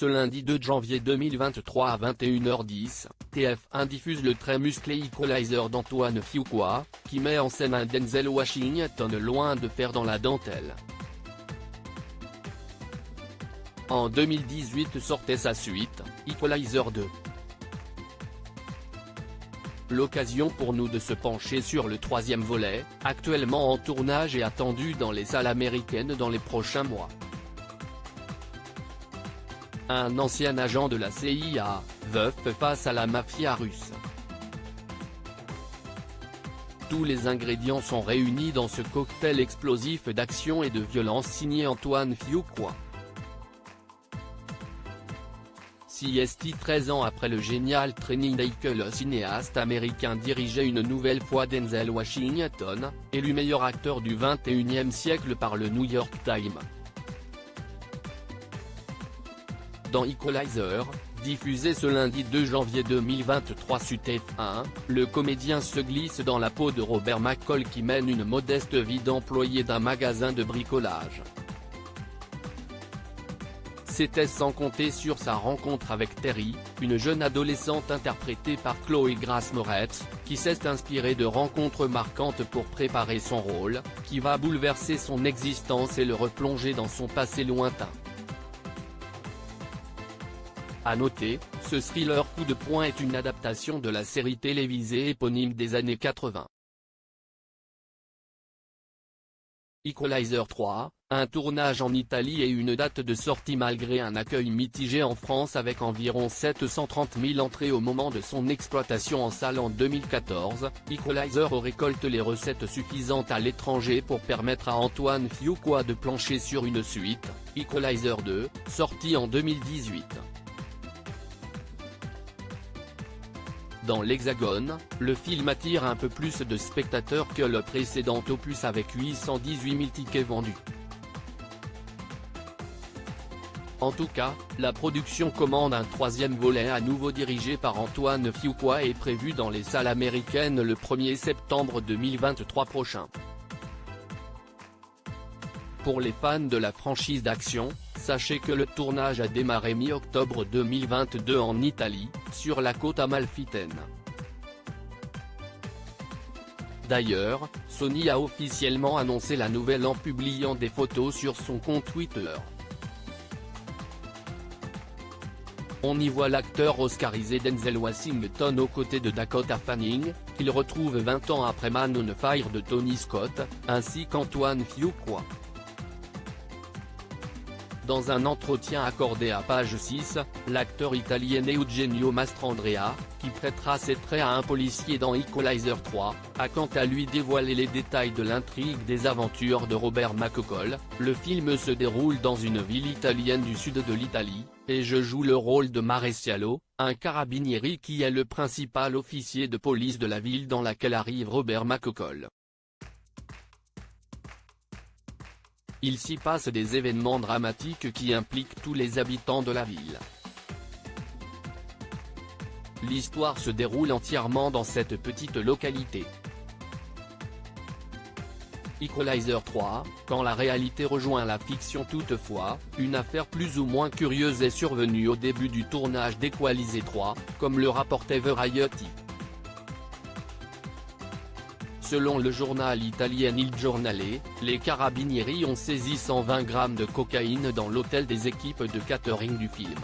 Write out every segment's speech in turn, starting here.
Ce lundi 2 janvier 2023 à 21h10, TF1 diffuse le très musclé Equalizer d'Antoine Fuqua, qui met en scène un Denzel Washington loin de faire dans la dentelle. En 2018 sortait sa suite, Equalizer 2. L'occasion pour nous de se pencher sur le troisième volet, actuellement en tournage et attendu dans les salles américaines dans les prochains mois. Un ancien agent de la CIA, veuf face à la mafia russe. Tous les ingrédients sont réunis dans ce cocktail explosif d'action et de violence signé Antoine Fuqua. CST 13 ans après le génial Training Day que le cinéaste américain dirigeait une nouvelle fois Denzel Washington, élu meilleur acteur du XXIe siècle par le New York Times. Dans Equalizer, diffusé ce lundi 2 janvier 2023 sur TF1, le comédien se glisse dans la peau de Robert McCall qui mène une modeste vie d'employé d'un magasin de bricolage. C'était sans compter sur sa rencontre avec Terry, une jeune adolescente interprétée par Chloé Grace Moretz, qui s'est inspirée de rencontres marquantes pour préparer son rôle, qui va bouleverser son existence et le replonger dans son passé lointain. À noter, ce thriller coup de poing est une adaptation de la série télévisée éponyme des années 80. Equalizer 3, un tournage en Italie et une date de sortie malgré un accueil mitigé en France avec environ 730 000 entrées au moment de son exploitation en salle en 2014, Equalizer récolte les recettes suffisantes à l'étranger pour permettre à Antoine Fuqua de plancher sur une suite, Equalizer 2, sortie en 2018. Dans l'Hexagone, le film attire un peu plus de spectateurs que le précédent opus avec 818 000 tickets vendus. En tout cas, la production commande un troisième volet à nouveau dirigé par Antoine Fuqua est prévu dans les salles américaines le 1er septembre 2023 prochain. Pour les fans de la franchise d'action, sachez que le tournage a démarré mi-octobre 2022 en Italie, sur la côte amalfitaine. D'ailleurs, Sony a officiellement annoncé la nouvelle en publiant des photos sur son compte Twitter. On y voit l'acteur oscarisé Denzel Washington aux côtés de Dakota Fanning, qu'il retrouve 20 ans après Man on Fire de Tony Scott, ainsi qu'Antoine Fuqua. Dans un entretien accordé à Page 6, l'acteur italien Eugenio Mastrandrea, qui prêtera ses traits à un policier dans Equalizer 3, a quant à lui dévoilé les détails de l'intrigue des aventures de Robert McCall. Le film se déroule dans une ville italienne du sud de l'Italie, et je joue le rôle de Maresciallo, un carabinieri qui est le principal officier de police de la ville dans laquelle arrive Robert McCall. Il s'y passe des événements dramatiques qui impliquent tous les habitants de la ville. L'histoire se déroule entièrement dans cette petite localité. Equalizer 3, quand la réalité rejoint la fiction toutefois, une affaire plus ou moins curieuse est survenue au début du tournage d'Equalizer 3, comme le rapportait Variety. Selon le journal italien Il Giornale, les carabinieri ont saisi 120 grammes de cocaïne dans l'hôtel des équipes de catering du film.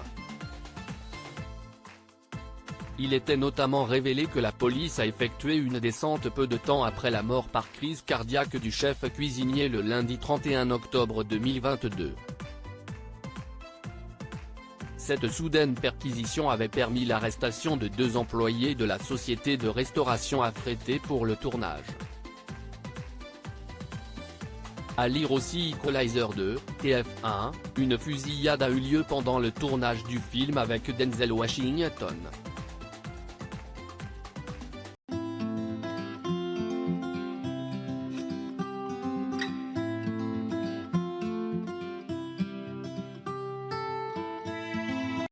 Il était notamment révélé que la police a effectué une descente peu de temps après la mort par crise cardiaque du chef cuisinier le lundi 31 octobre 2022. Cette soudaine perquisition avait permis l'arrestation de 2 employés de la société de restauration affrétée pour le tournage. À lire aussi Equalizer 2, TF1, une fusillade a eu lieu pendant le tournage du film avec Denzel Washington.